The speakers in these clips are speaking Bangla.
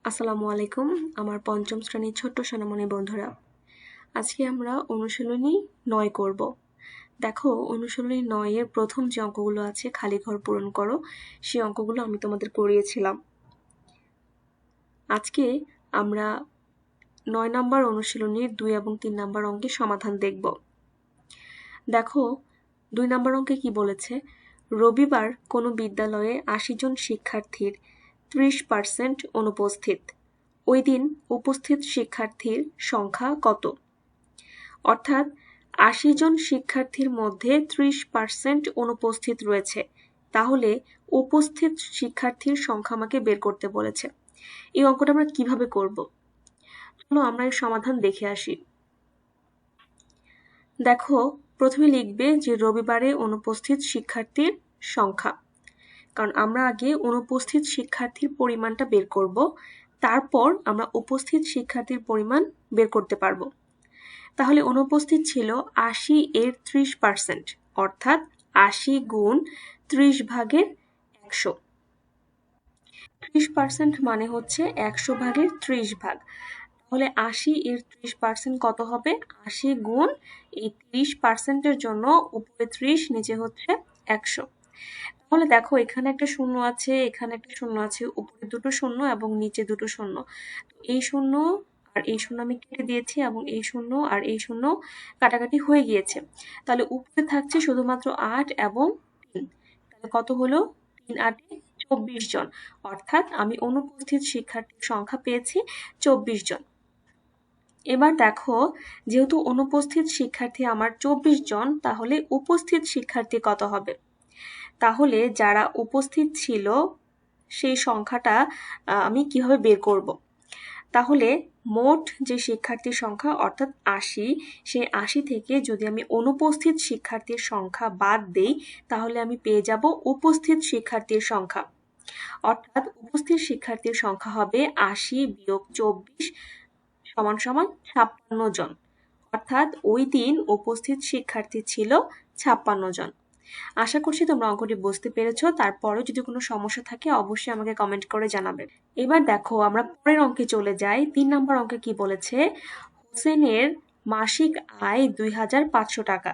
আসসালামু আলাইকুম আমার পঞ্চম শ্রেণীর ছোট্ট সোনামণি বন্ধুরা। আজকে আমরা অনুশীলনী 9 করব। দেখো, অনুশীলনী 9 এর প্রথম যে অঙ্কগুলো আছে খালি ঘর পূরণ করো, সেই অঙ্কগুলো আমি তোমাদের করিয়েছিলাম। আজকে আমরা 9 নম্বর অনুশীলনীর 2 এবং 3 নম্বর অঙ্কের সমাধান দেখব। দেখো, 2 নম্বর অঙ্কে কি বলেছে, রবিবার কোনো বিদ্যালয়ে 80 জন শিক্ষার্থীর 30% অনুপস্থিত। ওই দিন উপস্থিত শিক্ষার্থীর সংখ্যা কত? অর্থাৎ 80 জন শিক্ষার্থীর মধ্যে 30% অনুপস্থিত রয়েছে, তাহলে উপস্থিত শিক্ষার্থীর সংখ্যা আমাকে বের করতে বলেছে। এই অঙ্কটা আমরা কিভাবে করব? চলো আমরা এর সমাধান দেখে আসি। দেখো, প্রথমে লিখবে যে রবিবারে অনুপস্থিত শিক্ষার্থীর সংখ্যা, কারণ আমরা আগে অনুপস্থিত শিক্ষার্থীর পরিমাণটা বের করব, তারপর আমরা উপস্থিত শিক্ষার্থীর পরিমাণ বের করতে পারবো। তাহলে অনুপস্থিত ছিল 80 এর 30%, অর্থাৎ 80 গুণ 30 ভাগের 100। 30% মানে হচ্ছে 100 ভাগের 30 ভাগ। তাহলে 80 এর 30% কত হবে? 80 গুণ এই 30%-এর জন্য উপরে 30, নিচে হচ্ছে 100। তাহলে দেখো, এখানে একটা শূন্য আছে, এখানে একটা শূন্য আছে, উপরে দুটো শূন্য এবং নিচে দুটো শূন্য। এই শূন্য আর এই শূন্য আমি কেটে দিয়েছি এবং এই শূন্য আর এই শূন্য কাটাকাটি হয়ে গিয়েছে। তাহলে উপরে থাকছে শুধুমাত্র 8 এবং 3। তাহলে কত হলো? 3 8 24 জন। অর্থাৎ আমি অনুপস্থিত শিক্ষার্থীর সংখ্যা পেয়েছি 24 জন। এবার দেখো, যেহেতু অনুপস্থিত শিক্ষার্থী আমার 24 জন, তাহলে উপস্থিত শিক্ষার্থী কত হবে? তাহলে যারা উপস্থিত ছিল সেই সংখ্যাটা আমি কিভাবে বের করব? তাহলে মোট যে শিক্ষার্থীর সংখ্যা অর্থাৎ 80, সেই 80 থেকে যদি আমি অনুপস্থিত শিক্ষার্থীর সংখ্যা বাদ দেই, তাহলে আমি পেয়ে যাব উপস্থিত শিক্ষার্থীর সংখ্যা। অর্থাৎ উপস্থিত শিক্ষার্থীর সংখ্যা হবে 80 বিয়োগ 24 সমান সমান 56 জন। অর্থাৎ ওই দিন উপস্থিত শিক্ষার্থী ছিল 56 জন। আশা করছি তোমরা অঙ্কটি বুঝতে পেরেছো। তারপরেও যদি কোনো সমস্যা থাকে অবশ্যই আমাকে কমেন্ট করে জানাবে। এবার দেখো, আমরা পরের অঙ্কে চলে যাই। 3 নম্বর অঙ্কে কি বলেছে, হোসেনের মাসিক আয় 2500 টাকা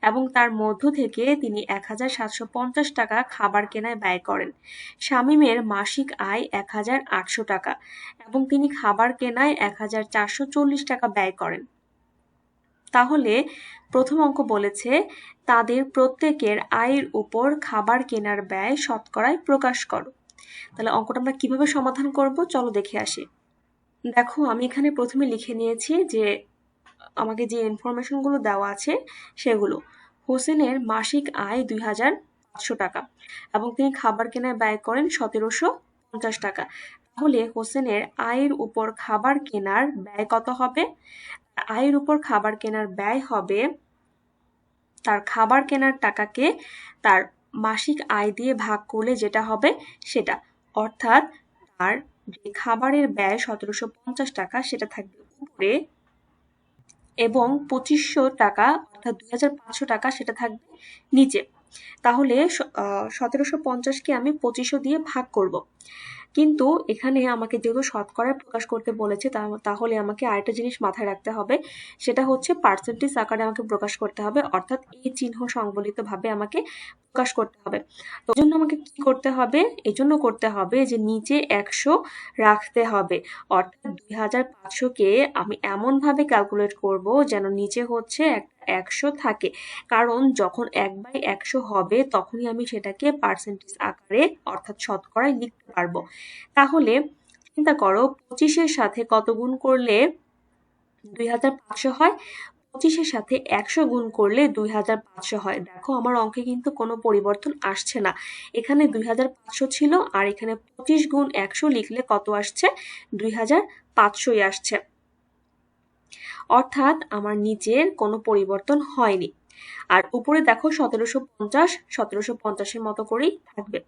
এবং তার মধ্য থেকে তিনি 1750 টাকা খাবার কেনায় ব্যয় করেন। শামীমের মাসিক আয় 1800 টাকা এবং তিনি খাবার কেনায় 1440 টাকা ব্যয় করেন। তাহলে প্রথম অঙ্ক বলেছে তাদের প্রত্যেকের আয়ের উপর খাবার কেনার ব্যয় শতকরায় প্রকাশ করো। তাহলে অঙ্কটা আমরা কিভাবে সমাধান করব, চলো দেখে আসি। দেখো, আমি এখানে প্রথমে লিখে নিয়েছি যে আমাকে যে ইনফরমেশনগুলো দেওয়া আছে সেগুলো। হোসেনের মাসিক আয় 2500 টাকা এবং তিনি খাবার কেনায় ব্যয় করেন 1750 টাকা। তাহলে হোসেনের আয়ের উপর খাবার কেনার ব্যয় কত হবে? আয়ের উপর খাবার কেনার ব্যয় হবে তার খাবার কেনার টাকাকে তার মাসিক আয় দিয়ে ভাগ করলে যেটা হবে সেটা। অর্থাৎ তার যে খাবারের ব্যয় 1750 টাকা সেটা থাকবে উপরে এবং 2500 টাকা অর্থাৎ 2500 টাকা সেটা থাকবে নিচে। তাহলে 1750-কে আমি 2500 দিয়ে ভাগ করব। কিন্তু এখানে আমাকে যেহেতু শতকরায় প্রকাশ করতে বলেছে, তাহলে আমাকে আরেকটা জিনিস মাথায় রাখতে হবে, সেটা হচ্ছে পার্সেন্টেজ আকারে আমাকে প্রকাশ করতে হবে, অর্থাৎ এই চিহ্ন সংবলিত ভাবে আমাকে প্রকাশ করতে হবে। তো জন্য আমাকে কি করতে হবে? এজন্য করতে হবে যে নিচে 100 রাখতে হবে। অর্থাৎ 2500-কে আমি এমনভাবে ক্যালকুলেট করব যেন নিচে হচ্ছে 100 থাকে, কারণ যখন 1/100 হবে তখনই আমি সেটাকে পার্সেন্টেজ আকারে অর্থাৎ শতকরায় লিখতে পারবো। তাহলে চিন্তা করো, 25-এর সাথে কত গুণ করলে 2500 হয়? 25-এর সাথে 100 গুণ করলে 2500 হয়। দেখো, আমার অঙ্কে কিন্তু কোনো পরিবর্তন আসছে না। এখানে 2500 ছিল আর এখানে 25 গুণ 100 লিখলে কত আসছে? 2500-ই আসছে। অর্থাৎ আমার নিচের কোনো পরিবর্তন হয়নি। আর উপরে দেখো 1750-1750-এর মতো করেই থাকবে।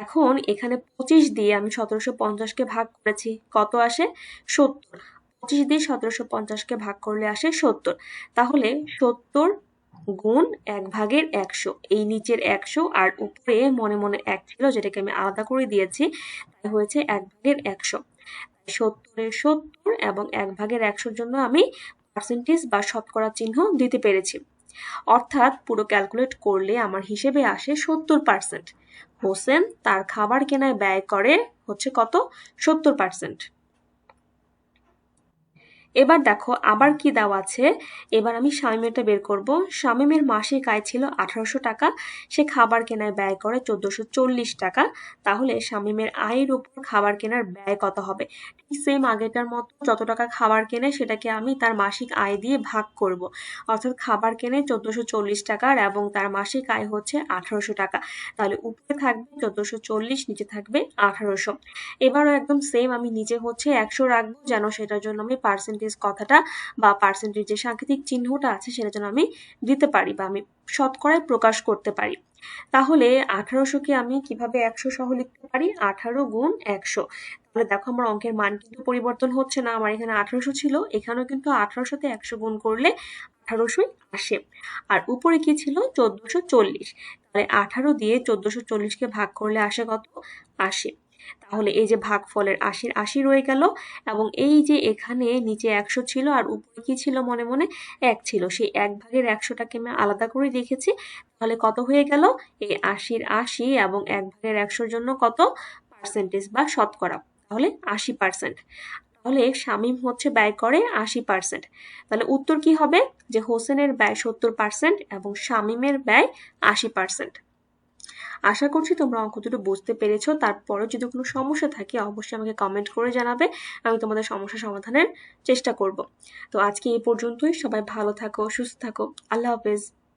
এখন এখানে 25 দিয়ে আমি 1750-কে ভাগ করেছি, কত আসে? 70। 25 দিয়ে 1750-কে ভাগ করলে আসে 70। তাহলে 70 গুণ 1/100, এই নিচের 100 আর উপরে মনে মনে 1 ছিল যেটাকে আমি আলাদা করে দিয়েছি, তাই হয়েছে 1/100। 70-এর 70 এবং 1/100-র জন্য আমি পার্সেন্টেজ বা শতকরা চিহ্ন দিতে পেরেছি। অর্থাৎ পুরো ক্যালকুলেট করলে আমার হিসেবে আসে 70%। হোসেন তার খাবার কেনায় ব্যয় করে হচ্ছে কত? 70%। এবার দেখো আবার কি দেওয়া আছে। এবার আমি শামীমেরটা বের করব। শামীমের মাসিক আয় ছিল 1800 টাকা, সে খাবার কেনায় ব্যয় করে 1440 টাকা। তাহলে শামীমের আয়ের উপর খাবার কেনার ব্যয় কত হবে? ঠিক সেম আগেরটার মতো যত টাকা খাবার কেনে সেটাকে আমি তার মাসিক আয় দিয়ে ভাগ করব। অর্থাৎ খাবার কেনে 1440 টাকার এবং তার মাসিক আয় হচ্ছে 1800 টাকা। তাহলে উপরে থাকবে 1440, নিচে থাকবে 1800। এবারও একদম সেম আমি নিচে হচ্ছে 100 রাখবো, যেন সেটার জন্য আমি পার্সেন্টেজ কথাটা বা পার্সেন্টেজ যে সাংকেতিক চিহ্নটা আছে সেটার জন্য আমি দিতে পারি বা আমি শতকরায় প্রকাশ করতে পারি। তাহলে 1800-কে আমি কিভাবে 100 সহ লিখতে পারি? 18 গুণ 100। তাহলে দেখো আমার অঙ্কের মান কিন্তু পরিবর্তন হচ্ছে না। আমার এখানে 1800 ছিল, এখানেও কিন্তু 1800-তে 100 গুণ করলে 1800-ই আসে। আর উপরে কি ছিল? 1440। তাহলে 18 দিয়ে 1440-কে ভাগ করলে আসে কত? 80। তাহলে এই যে ভাগফলের 80-র 80 রয়ে গেল, এবং এই যে এখানে নিচে 100 ছিল আর উপরে কি ছিল? মনে মনে 1 ছিল, সেই 1/100টাকে আমি আলাদা করে লিখেছি। তাহলে কত হয়ে গেল? এই 80-র 80 এবং 1/100-র জন্য কত পার্সেন্টেজ বা শতকরা? তাহলে 80%। তাহলে শামীম হচ্ছে ব্যয় করে 80%। তাহলে উত্তর কি হবে? যে হোসেনের ব্যয় 70% এবং শামীমের ব্যয় 80%। আশা করছি তোমরা অঙ্ক দুটো বুঝতে পেরেছো। তারপরেও যদি কোনো সমস্যা থাকে অবশ্যই আমাকে কমেন্ট করে জানাবে, আমি তোমাদের সমস্যা সমাধানের চেষ্টা করব। তো আজকে এই পর্যন্তই। সবাই ভালো থাকো, সুস্থ থাকো। আল্লাহ হাফেজ।